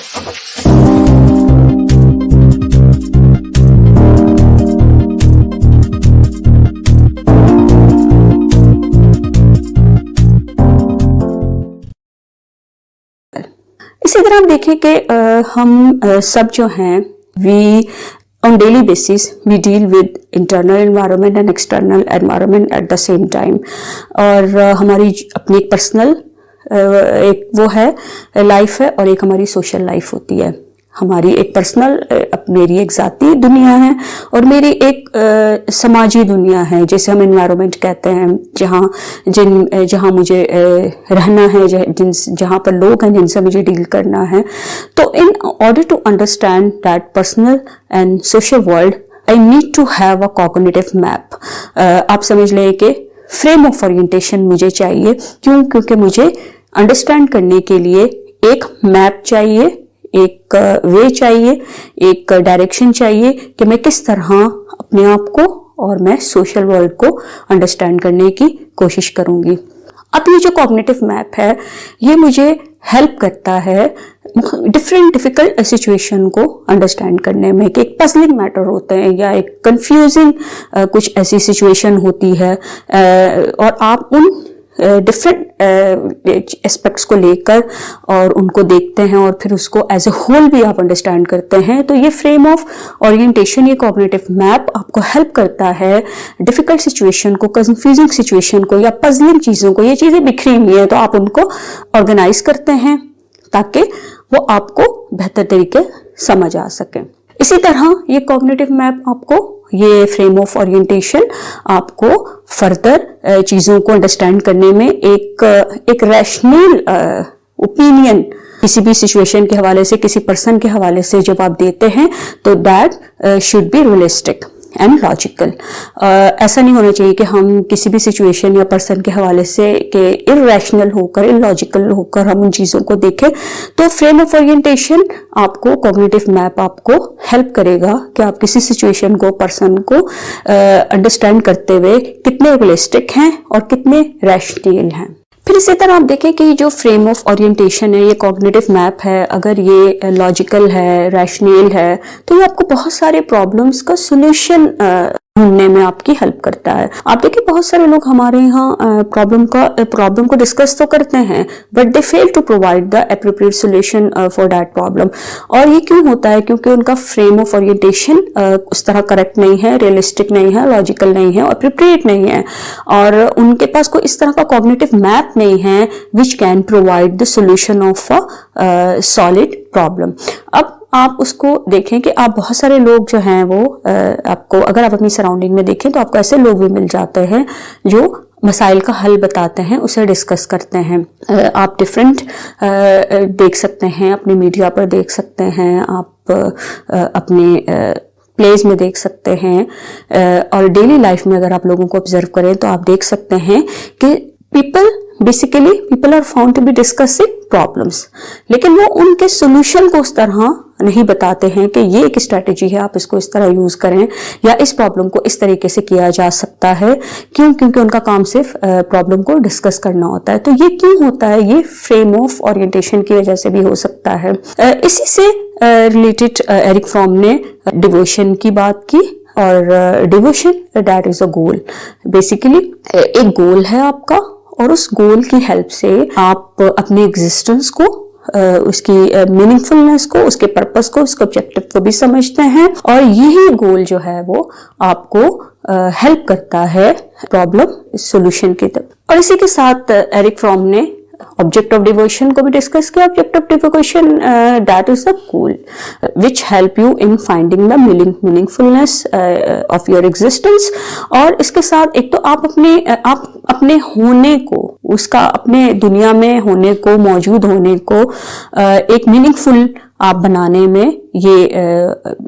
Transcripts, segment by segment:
इसी तरह हम देखें कि हम सब जो हैं we on daily basis we deal with internal environment and external environment at the same time और हमारी अपनी एक पर्सनल एक वो है लाइफ है और एक हमारी सोशल लाइफ होती है। हमारी एक पर्सनल मेरी एक ज़ाती दुनिया है और मेरी एक समाजी दुनिया है, जैसे हम एनवायरनमेंट कहते हैं, जहाँ मुझे रहना है, जहाँ पर लोग हैं जिनसे मुझे डील करना है। तो in order to understand that personal and social world I need to have a cognitive map. आप समझ लें कि फ्रेम ऑफ ओरिएंटेशन मुझे चाहिए। क्यों? क्योंकि मुझे अंडरस्टैंड करने के लिए एक मैप चाहिए, एक वे चाहिए, एक डायरेक्शन चाहिए कि मैं किस तरह अपने आप को और मैं सोशल वर्ल्ड को अंडरस्टैंड करने की कोशिश करूंगी। अब ये जो कॉग्निटिव मैप है ये मुझे हेल्प करता है डिफरेंट डिफिकल्ट सिचुएशन को अंडरस्टैंड करने में, कि एक पजलिंग मैटर होते हैं या एक कंफ्यूजिंग कुछ ऐसी सिचुएशन होती है और आप उन डिफरेंट एस्पेक्ट्स को लेकर और उनको देखते हैं और फिर उसको एज ए होल भी आप अंडरस्टैंड करते हैं। तो ये फ्रेम ऑफ ओरिएंटेशन, ये कॉग्निटिव मैप आपको हेल्प करता है डिफिकल्ट सिचुएशन को, कंफ्यूजिंग सिचुएशन को या पजलिंग चीज़ों को, ये चीज़ें बिखरी हुई हैं तो आप उनको ऑर्गेनाइज करते हैं ताकि वो आपको बेहतर तरीके समझ आ सके। इसी तरह ये कॉग्निटिव मैप आपको, ये फ्रेम ऑफ ओरिएंटेशन आपको फर्दर चीज़ों को अंडरस्टैंड करने में एक रैशनल ओपिनियन किसी भी सिचुएशन के हवाले से, किसी पर्सन के हवाले से जब आप देते हैं तो that should be realistic and logical. ऐसा नहीं होना चाहिए कि हम किसी भी सिचुएशन या पर्सन के हवाले से कि इररेशनल होकर, इलॉजिकल होकर हम उन चीज़ों को देखें। तो फ्रेम ऑफ ओरिएंटेशन आपको, कॉग्निटिव मैप आपको हेल्प करेगा कि आप किसी सिचुएशन को, पर्सन को अंडरस्टैंड करते हुए कितने रियलिस्टिक हैं और कितने रैशनल हैं। फिर इसी तरह आप देखें कि जो फ्रेम ऑफ ओरिएंटेशन है, ये कॉग्निटिव मैप है, अगर ये लॉजिकल है, रैशनल है, तो ये आपको बहुत सारे प्रॉब्लम्स का सोल्यूशन ढूंढने में आपकी हेल्प करता है। आप देखिए बहुत सारे लोग हमारे यहाँ प्रॉब्लम को डिस्कस तो करते हैं but they fail to provide the appropriate solution for that problem. और ये क्यों होता है? क्योंकि उनका फ्रेम ऑफ ओरिएंटेशन उस तरह करेक्ट नहीं है, रियलिस्टिक नहीं है, लॉजिकल नहीं है, एप्रोप्रिएट नहीं है और उनके पास कोई इस तरह का कॉग्निटिव मैप नहीं है which can provide the solution of a solid problem. अब आप उसको देखें कि आप बहुत सारे लोग जो हैं वो आपको, अगर आप अपनी सराउंडिंग में देखें तो आपको ऐसे लोग भी मिल जाते हैं जो मसाइल का हल बताते हैं, उसे डिस्कस करते हैं। आप डिफरेंट देख सकते हैं, अपने मीडिया पर देख सकते हैं, आप अपने प्लेस में देख सकते हैं और डेली लाइफ में अगर आप लोगों को ऑब्जर्व करें तो आप देख सकते हैं कि people are found to be discussing problems, लेकिन वो उनके सोल्यूशन को उस तरह नहीं बताते हैं कि ये एक स्ट्रेटेजी है, आप इसको इस तरह यूज करें या इस प्रॉब्लम को इस तरीके से किया जा सकता है। क्यों? क्योंकि उनका काम सिर्फ प्रॉब्लम को डिस्कस करना होता है। तो ये क्यों होता है? ये फ्रेम ऑफ ओरिएंटेशन की वजह से भी हो सकता है। इसी से रिलेटेड एरिक फ्रॉम ने डिवोशन की बात की और devotion that is a goal. Basically एक गोल है आपका और उस गोल की हेल्प से आप अपनी एग्जिस्टेंस को, उसकी मीनिंगफुलनेस को, उसके पर्पस को, उसके ऑब्जेक्टिव को भी समझते हैं और यही गोल जो है वो आपको हेल्प करता है प्रॉब्लम सॉल्यूशन की तरफ। और इसी के साथ एरिक फ्रॉम ने ऑब्जेक्ट ऑफ डिवोशन को भी डिस्कस किया। Object of devotion that is the goal which help you in finding the meaningfulness of your existence. और इसके साथ एक तो आप अपने होने को, उसका अपने दुनिया में होने को, मौजूद होने को एक मीनिंगफुल आप बनाने में ये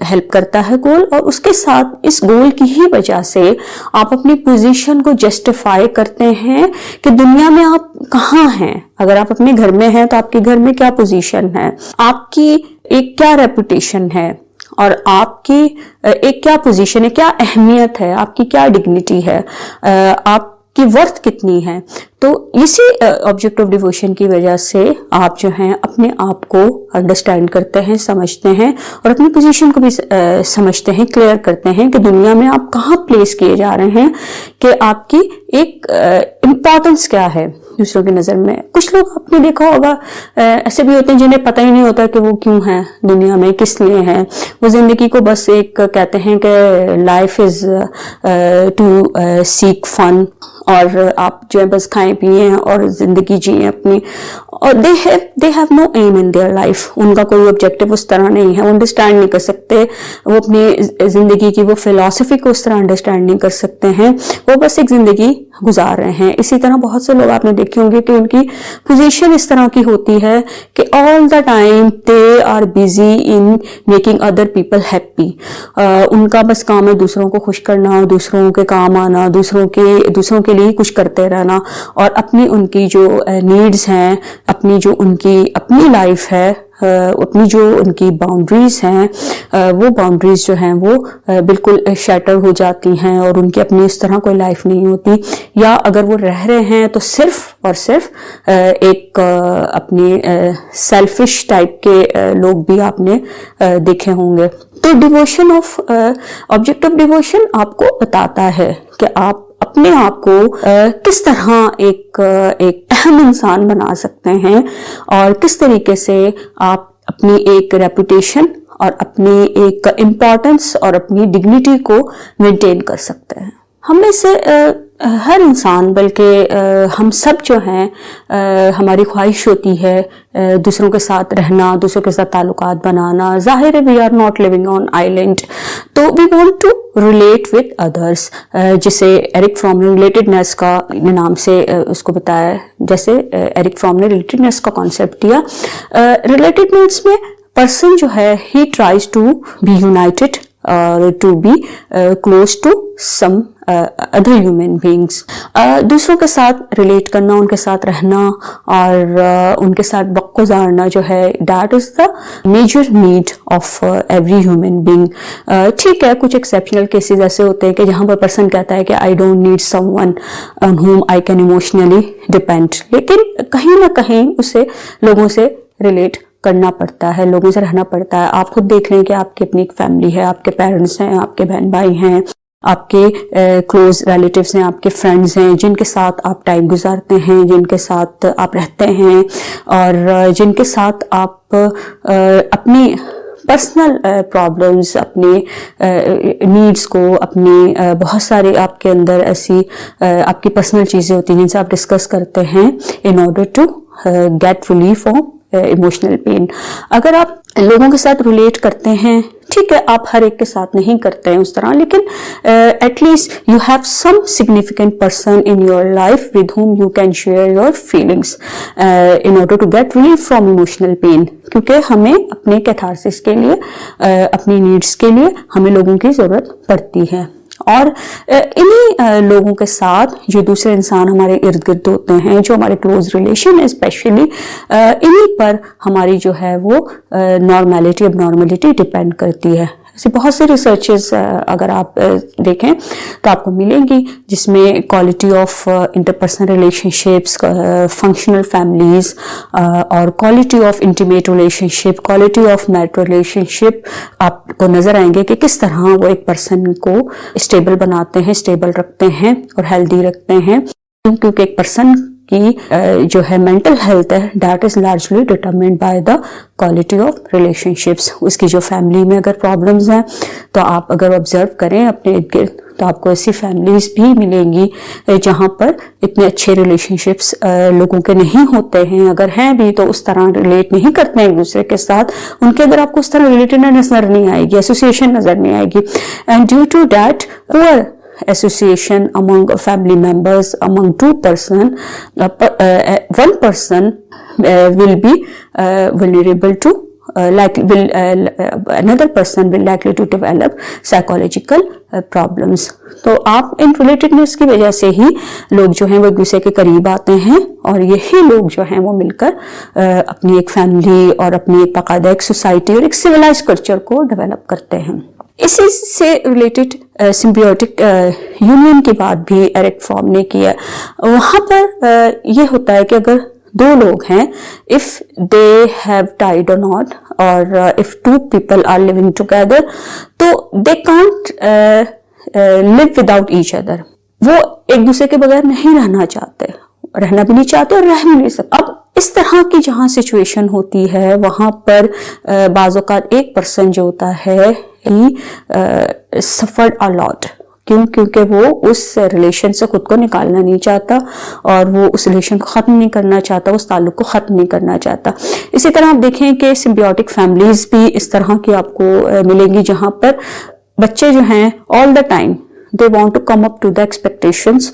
हेल्प करता है गोल। और उसके साथ इस गोल की ही वजह से आप अपनी पोजीशन को जस्टिफाई करते हैं कि दुनिया में आप कहाँ हैं। अगर आप अपने घर में हैं तो आपके घर में क्या पोजीशन है, आपकी एक क्या रेपुटेशन है और आपकी एक क्या पोजीशन है, क्या अहमियत है, आपकी क्या डिग्निटी है, आप की वर्थ कितनी है। तो इसी ऑब्जेक्ट ऑफ डिवोशन की वजह से आप जो हैं अपने आप को अंडरस्टैंड करते हैं, समझते हैं और अपनी पोजीशन को भी समझते हैं, क्लियर करते हैं कि दुनिया में आप कहाँ प्लेस किए जा रहे हैं, कि आपकी एक इम्पोर्टेंस क्या है दूसरों की नजर में। कुछ लोग आपने देखा होगा ऐसे भी होते हैं जिन्हें पता ही नहीं होता कि वो क्यों है दुनिया में, किस लिए हैं। वो जिंदगी को बस एक कहते हैं कि life is to seek fun, और आप जो है बस खाएं पिए और जिंदगी जिए अपनी, और they have no aim in their life. उनका कोई ऑब्जेक्टिव उस तरह नहीं है, वो अंडरस्टैंड नहीं कर सकते, वो अपनी जिंदगी की वो फिलॉसफी को उस तरह अंडरस्टैंड नहीं कर सकते हैं, वो बस एक जिंदगी गुजार रहे हैं। इसी तरह बहुत से लोग आपने देखे होंगे कि उनकी पोजीशन इस तरह की होती है कि all the time they are busy in making other people happy. उनका बस काम है दूसरों को खुश करना, दूसरों के काम आना, दूसरों के लिए कुछ करते रहना, और अपनी उनकी जो नीड्स हैं, अपनी जो उनकी अपनी लाइफ है, अपनी जो उनकी बाउंड्रीज हैं, वो बाउंड्रीज जो हैं वो बिल्कुल शैटर हो जाती हैं और उनकी अपनी इस तरह कोई लाइफ नहीं होती। या अगर वो रह रहे हैं तो सिर्फ और सिर्फ एक अपनी सेल्फिश टाइप के लोग भी आपने देखे होंगे। तो devotion of object of devotion आपको बताता है कि आप अपने आप को किस तरह एक अहम इंसान बना सकते हैं और किस तरीके से आप अपनी एक रेपुटेशन और अपनी एक इम्पोर्टेंस और अपनी डिग्निटी को मेंटेन कर सकते हैं। हम में से हर इंसान, बल्कि हम सब जो हैं, हमारी ख्वाहिश होती है दूसरों के साथ रहना, दूसरों के साथ ताल्लुकात बनाना। जाहिर है we are not living on island, तो we want to relate with others, जिसे एरिक फ्रॉम ने रिलेटेडनेस का नाम से उसको बताया। जैसे एरिक फ्रॉम ने रिलेटेडनेस का कॉन्सेप्ट दिया। रिलेटेडनेस में पर्सन जो है ही ट्राइज टू बी यूनाइटेड और to be close to some other human beings. दूसरों के साथ रिलेट करना, उनके साथ रहना और उनके साथ वक्त गुजारना जो है, that is the major need of every human being. ठीक है, कुछ एक्सेप्शनल केसेस ऐसे होते हैं कि जहां पर पर्सन कहता है कि I don't need someone on हुम आई कैन इमोशनली डिपेंड, लेकिन कहीं ना कहीं उसे लोगों से रिलेट करना पड़ता है, लोगों से रहना पड़ता है। आप खुद देख लें कि आपकी अपनी एक फैमिली है, आपके पेरेंट्स हैं, आपके बहन भाई हैं, आपके क्लोज रिलेटिव्स हैं, आपके फ्रेंड्स हैं, जिनके साथ आप टाइम गुजारते हैं, जिनके साथ आप रहते हैं और जिनके साथ आप अपनी पर्सनल प्रॉब्लम्स, अपने नीड्स को, अपनी बहुत सारे आपके अंदर ऐसी आपकी पर्सनल चीजें होती हैं जिनसे आप डिस्कस करते हैं in order to get relief of emotional pain. अगर आप लोगों के साथ रिलेट करते हैं, ठीक है, आप हर एक के साथ नहीं करते हैं उस तरह, लेकिन at least you have some significant person in your life with whom you can share your feelings in order to get relief from emotional pain. क्योंकि हमें अपने कैथारसिस के लिए, अपनी नीड्स के लिए हमें लोगों की जरूरत पड़ती है। और इन्हीं लोगों के साथ जो दूसरे इंसान हमारे इर्द गिर्द होते हैं, जो हमारे क्लोज रिलेशन है स्पेशली, इन्हीं पर हमारी जो है वो नॉर्मेलिटी अब नॉर्मेलिटी डिपेंड करती है। ऐसे बहुत से रिसर्चेस अगर आप देखें तो आपको मिलेंगी जिसमें quality of interpersonal relationships, functional families और quality of intimate relationship, quality of marital relationship आपको नजर आएंगे कि किस तरह वो एक पर्सन को स्टेबल बनाते हैं, स्टेबल रखते हैं और हेल्दी रखते हैं। क्योंकि एक पर्सन की जो है मेंटल हेल्थ है, that is largely determined by the quality of relationships. उसकी जो फैमिली में अगर प्रॉब्लम्स हैं तो आप अगर ऑब्जर्व करें अपने इर्द गिर्द तो आपको ऐसी फैमिलीज भी मिलेंगी जहां पर इतने अच्छे रिलेशनशिप्स लोगों के नहीं होते हैं। अगर हैं भी तो उस तरह रिलेट नहीं करते हैं एक दूसरे के साथ, उनके अंदर आपको उस तरह रिलेटेडनेस नजर नहीं आएगी, एसोसिएशन नजर नहीं आएगी। And due to that poor association among family members, among two person, one person will be vulnerable to another person will likely to develop psychological problems। तो आप इन रिलेटेडनेस की वजह से ही लोग जो हैं वो एक दूसरे के करीब आते हैं और यही लोग जो हैं वो मिलकर अपनी एक फैमिली और अपनी एक बाकायदा एक सोसाइटी और एक सिविलाइज कल्चर को डेवलप करते हैं। इसी से रिलेटेड सिम्बियोटिक यूनियन की बात भी एरिक फ्रॉम ने की है। वहां पर ये होता है कि अगर दो लोग हैं, इफ दे हैव टाइड और नॉट, और if two people are living together, तो they can't live without each other. वो एक दूसरे के बगैर नहीं रहना चाहते, रहना भी नहीं चाहते और रह भी नहीं सकते। अब इस तरह की जहां सिचुएशन होती है वहां पर बाज़ औक़ात एक पर्सन जो होता है ही सफर्ड अ लॉट। क्यों? क्योंकि वो उस रिलेशन से खुद को निकालना नहीं चाहता और वो उस रिलेशन को ख़त्म नहीं करना चाहता, उस ताल्लुक को ख़त्म नहीं करना चाहता। इसी तरह आप देखें कि सिम्बियोटिक फैमिलीज भी इस तरह की आपको मिलेंगी जहां पर बच्चे जो हैं all the time they want to come up to the expectations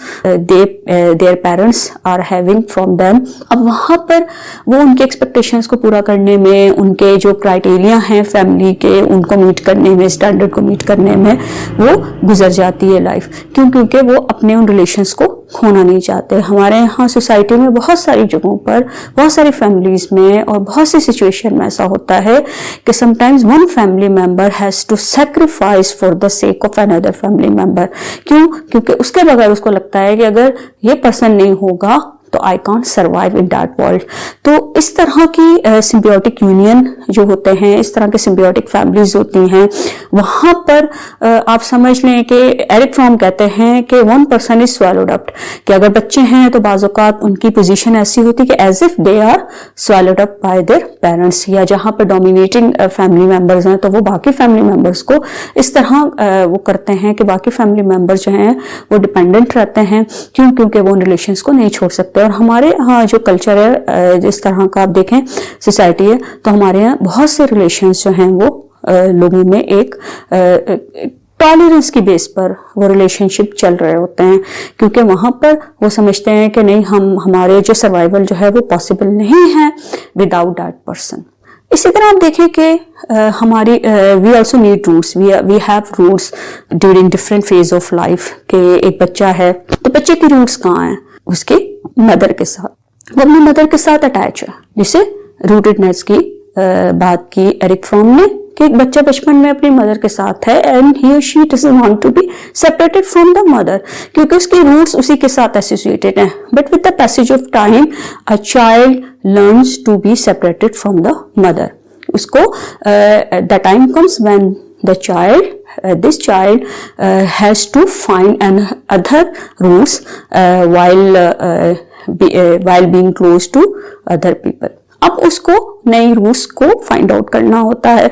their parents are having from them। अब वहां पर वो उनके एक्सपेक्टेशंस को पूरा करने में, उनके जो क्राइटेरिया हैं फैमिली के, उनको मीट करने में, स्टैंडर्ड को मीट करने में वो गुजर जाती है लाइफ। क्यों? क्योंकि वो अपने उन रिलेशंस को खोना नहीं चाहते। हमारे यहाँ सोसाइटी में बहुत सारी जगहों पर, बहुत सारी फैमिलीज में और बहुत सी सिचुएशन में ऐसा होता है कि sometimes one family member has to sacrifice for the sake of another family member. क्यों? क्योंकि उसके बगैर उसको लगता है कि अगर ये पर्सन नहीं होगा तो I can't survive in that world. तो इस तरह की सिम्बियोटिक यूनियन जो होते हैं, इस तरह के सिम्बियोटिक फैमिलीज होती हैं, वहां पर आप समझ लें कि एरिक फ्रॉम कहते हैं कि वन पर्सन इज स्वैलोड अप, कि अगर बच्चे हैं तो बाज़ औक़ात उनकी पोजीशन ऐसी होती है कि as if they are swallowed up by their parents, या जहां पर डोमिनेटिंग फैमिली मेंबर्स हैं तो वो बाकी फैमिली मेंबर्स को इस तरह वो करते हैं कि बाकी फैमिली मेंबर्स जो हैं वो डिपेंडेंट रहते हैं। क्यों? क्योंकि वो उन रिलेशंस को नहीं छोड़ सकते। और हमारे यहाँ जो कल्चर है, जिस तरह का आप देखें सोसाइटी है, तो हमारे यहाँ बहुत से रिलेशंस जो हैं वो लोगों में एक टॉलरेंस की बेस पर वो रिलेशनशिप चल रहे होते हैं, क्योंकि वहां पर वो समझते हैं कि नहीं, हमारे जो सर्वाइवल जो है वो पॉसिबल नहीं है विदाउट दैट पर्सन। इसी तरह आप देखें कि हमारी we also need roots, we have roots during different phase of life. के एक बच्चा है तो बच्चे की रूट्स कहाँ हैं? उसके मदर के साथ, वो अपनी मदर के साथ अटैच है। जिसे रूटेडनेस की बात की एरिक फ्रॉम ने, कि एक बच्चा बचपन में अपनी मदर के साथ है एंड ही और she doesn't want to be separated from the mother, क्योंकि उसके रूट्स उसी के साथ एसोसिएटेड हैं। But with the passage of time a child learns to be separated from the mother. उसको the time comes when this child has to find other roots while being close to other people। अब उसको नई roots को find out करना होता है।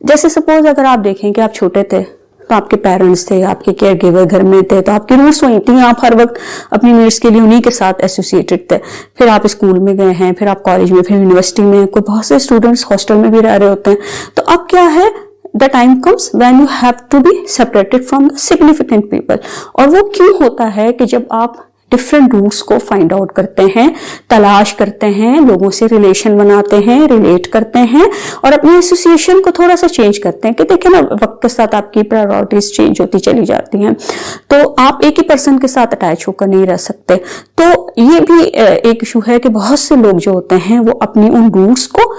जैसे suppose अगर आप देखें कि आप छोटे थे तो आपके पेरेंट्स थे, आपके केयर गिवर घर में थे, तो आपकी रूट्स वही थी, आप हर वक्त अपनी नीड्स के लिए उन्हीं के साथ एसोसिएटेड थे। फिर आप स्कूल में गए हैं, फिर आप कॉलेज में, फिर यूनिवर्सिटी में, कोई बहुत से स्टूडेंट्स हॉस्टल में भी रह रहे होते हैं। तो अब क्या है, the time comes when you have to be separated from the significant people। और वो क्यों होता है कि जब आप डिफरेंट रूट्स को फाइंड आउट करते हैं, तलाश करते हैं, लोगों से रिलेशन बनाते हैं, रिलेट करते हैं और अपनी एसोसिएशन को थोड़ा सा चेंज करते हैं। कि देखिए ना, वक्त के साथ आपकी प्रायोरिटीज चेंज होती चली जाती हैं, तो आप एक ही पर्सन के साथ अटैच होकर नहीं रह सकते। तो ये भी एक इशू है कि बहुत से लोग जो होते हैं वो अपनी उन रूट्स को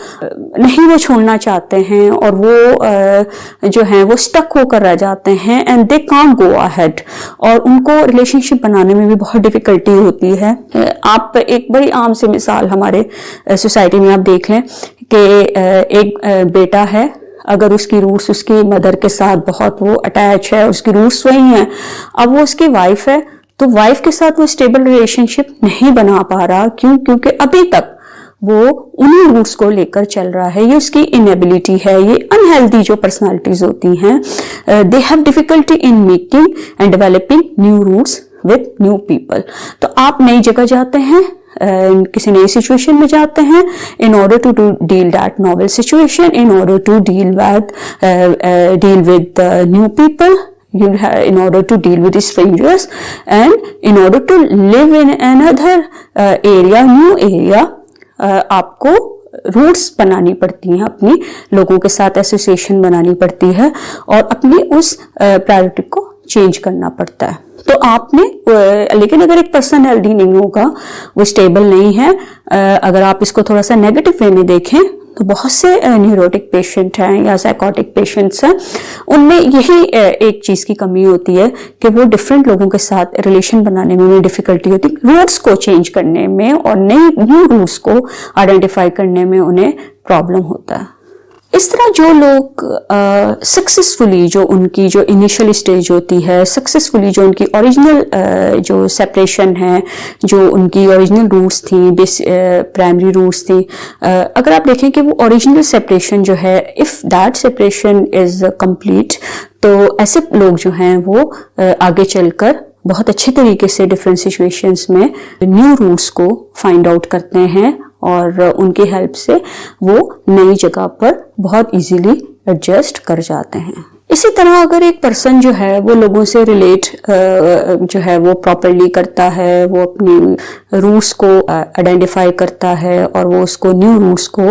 नहीं वो छोड़ना चाहते हैं और वो जो है वो स्टक होकर रह जाते हैं and they can't go ahead, और उनको रिलेशनशिप बनाने में भी बहुत डिफिकल्टी होती है। आप एक बड़ी आम सी मिसाल हमारे सोसाइटी में आप देख लें कि एक बेटा है, अगर उसकी रूट्स उसकी मदर के साथ बहुत वो अटैच है, उसकी रूट्स वही हैं, अब वो उसकी वाइफ है तो वाइफ के साथ वो स्टेबल रिलेशनशिप नहीं बना पा रहा। क्यों? क्योंकि अभी तक वो उन्हीं रूट्स को लेकर चल रहा है। ये उसकी इनएबिलिटी है। ये अनहेल्दी जो पर्सनालिटीज होती हैं, they have difficulty in making and developing new roots with new people. तो आप नई जगह जाते हैं, किसी नई सिचुएशन में जाते हैं, in order to deal that novel situation, in order to deal with new people, in order to deal with the strangers and in order to live in another area, new area, आपको roots बनानी पड़ती हैं, अपनी लोगों के साथ association बनानी पड़ती है और अपनी उस प्रायोरिटी को चेंज करना पड़ता है। तो आपने, लेकिन अगर एक पर्सन हेल्दी नहीं होगा, वो स्टेबल नहीं है, अगर आप इसको थोड़ा सा नेगेटिव वे में देखें तो बहुत से न्यूरोटिक पेशेंट हैं या साइकोटिक पेशेंट्स हैं, उनमें यही एक चीज की कमी होती है कि वो डिफरेंट लोगों के साथ रिलेशन बनाने में उन्हें डिफिकल्टी होती है, रूट्स को चेंज करने में और न्यू रूट्स को आइडेंटिफाई करने में उन्हें प्रॉब्लम होता है। इस तरह जो लोग सक्सेसफुली, जो उनकी जो इनिशियल स्टेज होती है, सक्सेसफुली जो उनकी ओरिजिनल जो सेपरेशन है, जो उनकी ओरिजिनल रूट्स थी, प्राइमरी रूट्स थी, अगर आप देखें कि वो ओरिजिनल सेपरेशन जो है, if that separation is complete, तो ऐसे लोग जो हैं वो आगे चलकर बहुत अच्छे तरीके से डिफरेंट सिचुएशंस में न्यू रूट्स को फाइंड आउट करते हैं और उनकी हेल्प से वो नई जगह पर बहुत इजीली एडजस्ट कर जाते हैं। इसी तरह अगर एक पर्सन जो है वो लोगों से रिलेट जो है वो प्रॉपरली करता है, वो अपनी रूट्स को आइडेंटिफाई करता है और वो उसको न्यू रूट्स को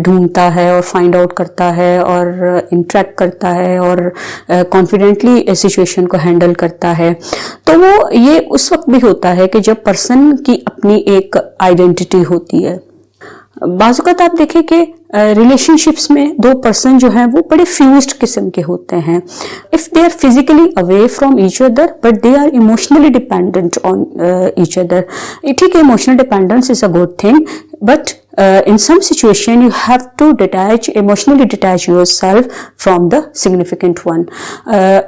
ढूंढता है और फाइंड आउट करता है और इंटरेक्ट करता है और कॉन्फिडेंटली सिचुएशन को हैंडल करता है, तो वो ये उस वक्त भी होता है कि जब पर्सन की अपनी एक आइडेंटिटी होती है। बाज़-औक़ात आप देखें कि रिलेशनशिप्स में दो पर्सन जो हैं वो बड़े फ्यूज्ड किस्म के होते हैं। If they are physically away from each other but they are emotionally dependent on each other. ठीक है, emotional dependence is a good thing, but in some situation you have to emotionally detach yourself from the significant one।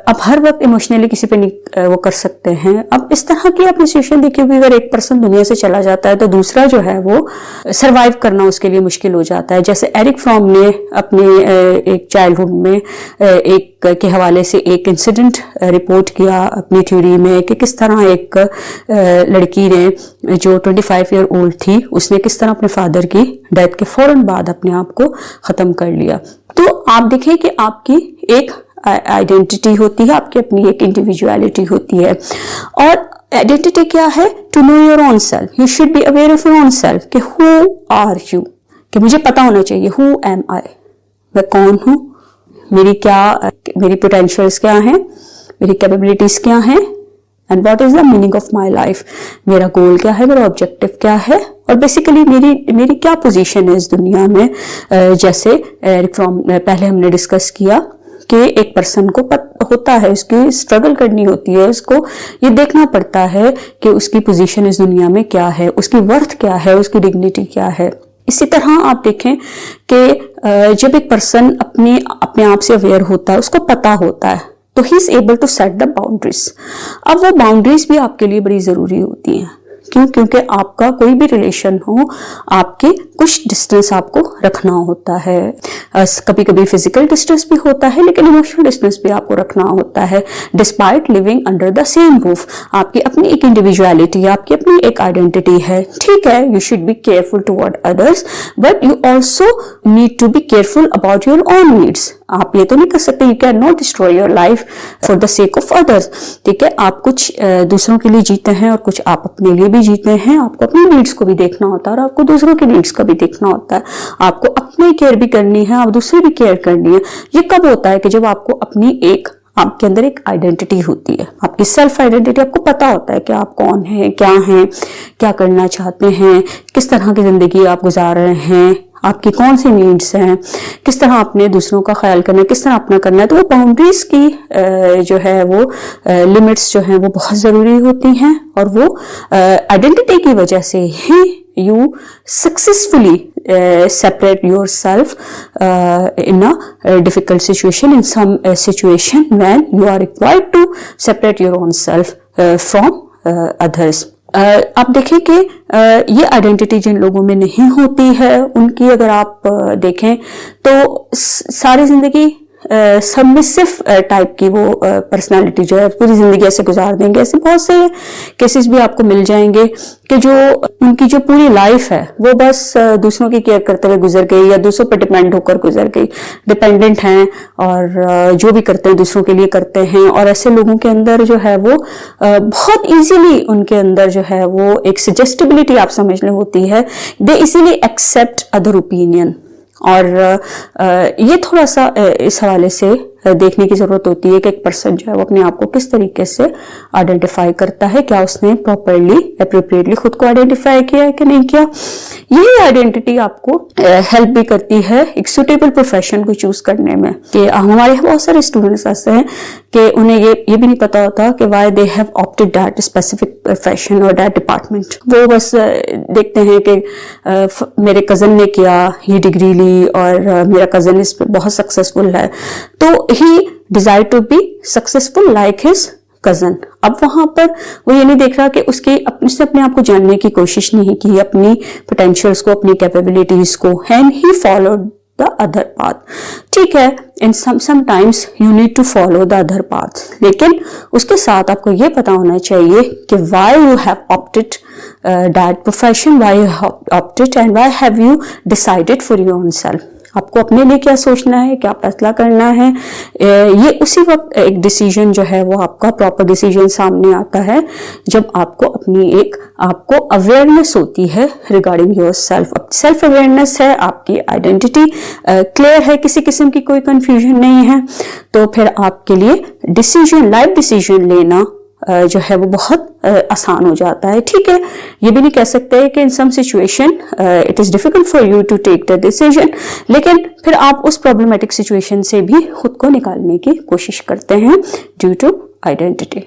अब हर वक्त emotionally किसी पे नहीं वो कर सकते हैं। अब इस तरह की आपने सिचुएशन देखी होगी, अगर एक पर्सन दुनिया से चला जाता है तो दूसरा जो है वो सरवाइव करना उसके लिए मुश्किल हो जाता है। जैसे एरिक फ्रॉम ने अपने एक चाइल्डहुड में एक के हवाले से एक इंसिडेंट रिपोर्ट किया अपनी थ्योरी में कि किस तरह एक लड़की ने जो 25 ईयर ओल्ड थी, उसने किस तरह अपने फादर की डेथ के फौरन बाद अपने आप को खत्म कर लिया। तो आप देखें कि आपकी एक आइडेंटिटी होती है, आपकी अपनी एक इंडिविजुअलिटी होती है। और आइडेंटिटी क्या है? To know your own self. You should be aware of your own self कि हु आर यू, कि मुझे पता होना चाहिए हु एम आई, मैं कौन हूं, मेरी पोटेंशियल्स क्या हैं, मेरी कैपेबिलिटीज क्या हैं, and what is the meaning of my life, मेरा गोल क्या है, मेरा ऑब्जेक्टिव क्या है, और बेसिकली मेरी क्या पोजीशन है इस दुनिया में। जैसे पहले हमने डिस्कस किया कि एक पर्सन को होता है, उसकी स्ट्रगल करनी होती है, उसको ये देखना पड़ता है कि उसकी पोजीशन इस दुनिया में क्या है, उसकी वर्थ क्या है, उसकी डिग्निटी क्या है। इसी तरह आप देखें कि जब एक पर्सन अपने आप से अवेयर होता है, उसको पता होता है, तो he is able to set the boundaries. अब वो बाउंड्रीज भी आपके लिए बड़ी जरूरी होती हैं। क्यों? क्योंकि आपका कोई भी रिलेशन हो, आपके कुछ डिस्टेंस आपको रखना होता है। कभी कभी फिजिकल डिस्टेंस भी होता है, लेकिन इमोशनल डिस्टेंस भी आपको रखना होता है। Despite living under the same roof, आपकी अपनी एक इंडिविजुअलिटी, आपकी अपनी एक आइडेंटिटी है। ठीक है, you should be careful toward others, but you also need to be careful about your own needs. आप ये तो नहीं कर सकते, you can not destroy your life for the sake of others. ठीक है, आप कुछ दूसरों के लिए जीते हैं और कुछ आप अपने लिए भी जीते हैं। आपको अपनी नीड्स को भी देखना होता है और आपको दूसरों की नीड्स का भी देखना होता है। आपको अपनी केयर भी करनी है, आप दूसरी भी केयर करनी है। ये कब होता है? कि जब आपको आपके अंदर एक आइडेंटिटी होती है, आपकी सेल्फ आइडेंटिटी, आपको पता होता है कि आप कौन हैं, क्या करना चाहते हैं, किस तरह की जिंदगी आप गुजार रहे हैं, आपकी कौन सी नीड्स हैं, किस तरह आपने दूसरों का ख्याल करना है, किस तरह अपना करना है। तो वो बाउंड्रीज की जो है वो लिमिट्स जो हैं वो बहुत जरूरी होती हैं, और वो आइडेंटिटी की वजह से ही you successfully separate yourself in a difficult situation, in some situation when you are required to separate your own self from others। आप देखें कि ये आइडेंटिटी जिन लोगों में नहीं होती है, उनकी अगर आप देखें तो सारी जिंदगी सबमिसिव टाइप की वो पर्सनालिटी जो है पूरी जिंदगी ऐसे गुजार देंगे। ऐसे बहुत से केसेस भी आपको मिल जाएंगे कि जो उनकी जो पूरी लाइफ है वो बस दूसरों की केयर करते हुए गुजर गई, या दूसरों पर डिपेंड होकर गुजर गई। डिपेंडेंट हैं और जो भी करते हैं दूसरों के लिए करते हैं। और ऐसे लोगों के अंदर जो है वो बहुत इजीली उनके अंदर जो है वो एक सजेस्टिबिलिटी आप समझ लें होती है। They easily accept other opinion. और ये थोड़ा सा इस हवाले से देखने की जरूरत होती है कि एक पर्सन जो है वो अपने आप को किस तरीके से आइडेंटिफाई करता है, क्या उसने प्रॉपरली अप्रोप्रिएटली खुद को आइडेंटिफाई किया है कि नहीं किया। यही आइडेंटिटी आपको हेल्प भी करती है एक सुटेबल प्रोफेशन को चूज करने में। कि हमारे बहुत सारे स्टूडेंट्स ऐसे हैं कि उन्हें ये भी नहीं पता होता कि why they have opted that specific profession और दैट डिपार्टमेंट। वो बस देखते हैं कि मेरे कजन ने किया, ये डिग्री ली और मेरा कजन इस पे बहुत सक्सेसफुल है, तो he desire to be successful like his cousin. अब वहां पर वो ये नहीं देख रहा कि उसने अपने आप को जानने की कोशिश नहीं की, अपनी पोटेंशियल्स को, अपनी कैपेबिलिटीज को, and he followed the other path. ठीक है, in sometimes you need to follow the other path, लेकिन उसके साथ आपको ये पता होना चाहिए कि why you have opted that profession, why you have opted and why have you decided for your own self. आपको अपने लिए क्या सोचना है, क्या फैसला करना है, ये उसी वक्त एक डिसीजन जो है वो आपका प्रॉपर डिसीजन सामने आता है जब आपको अपनी आपको अवेयरनेस होती है regarding your self. Self awareness है, आपकी आइडेंटिटी क्लियर है, किसी किस्म की कोई कंफ्यूजन नहीं है, तो फिर आपके लिए डिसीजन, लाइफ डिसीजन लेना जो है वो बहुत आसान हो जाता है। ठीक है, ये भी नहीं कह सकते कि in some situation it is difficult for you to take the decision, लेकिन फिर आप उस प्रॉब्लमेटिक सिचुएशन से भी खुद को निकालने की कोशिश करते हैं ड्यू टू आइडेंटिटी।